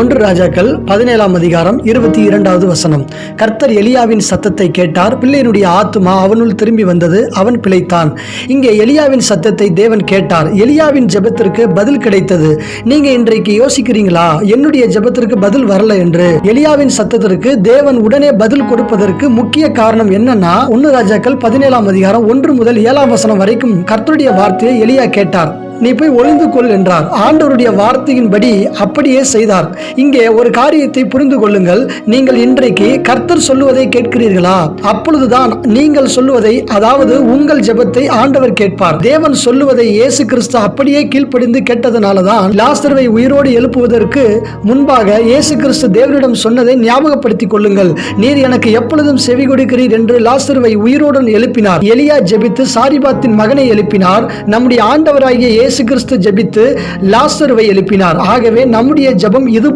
ஒன்று ராஜாக்கள் 17 கர்த்தர் எலியாவின் சத்தத்தை கேட்டார். பிள்ளையினுடைய ஆத்துமா அவனுள் திரும்பி வந்தது, அவன் பிழைத்தான். இங்கே எலியாவின் சத்தத்தை தேவன் கேட்டார். எலியாவின் ஜெபத்திற்கு பதில் கிடைத்தது. நீங்க இன்றைக்கு யோசிக்கிறீங்களா, என்னுடைய ஜெபத்திற்கு பதில் வரல என்று? எலியாவின் சத்தத்திற்கு தேவன் உடனே பதில் கொடுப்பதற்கு முக்கிய காரணம் என்னன்னா, 1 ராஜாக்கள் 17 1 முதல் 7 வரைக்கும் கர்த்தருடைய வார்த்தையை எலியா கேட்டார். நீ போய் ஒளிந்து கொள் என்றார். ஆண்டவருடைய வார்த்தையின்படி அப்படியே செய்தார். இங்கே ஒரு காரியத்தை புரிந்து கொள்ளுங்கள். நீங்கள் இன்றைக்கு கர்த்தர் சொல்லுவதை கேட்கிறீர்களா? அப்பொழுதுதான் நீங்கள் சொல்லுவதை, அதாவது உங்கள் ஜெபத்தை ஆண்டவர் கேட்பார். தேவன் சொல்லுவதை இயேசு கிறிஸ்து அப்படியே கீழ்ப்படிந்து கேட்டதனாலதான் லாசருவை உயிரோடு எழுப்புவதற்கு முன்பாக இயேசு கிறிஸ்து தேவனிடம் சொன்னதை ஞாபகப்படுத்திக் கொள்ளுங்கள். நீர் எனக்கு எப்பொழுதும் செவி கொடுக்கிறீர் என்று லாசருவை உயிரோடு எழுப்பினார். எலியா ஜெபித்து சாரிபாத்தின் மகனை எழுப்பினார். நம்முடைய ஆண்டவராகிய இயேசு கிறிஸ்து ஜெபித்து லாசருவை எழுப்பினார். ஆகவே நம்முடைய ஜெபம் இது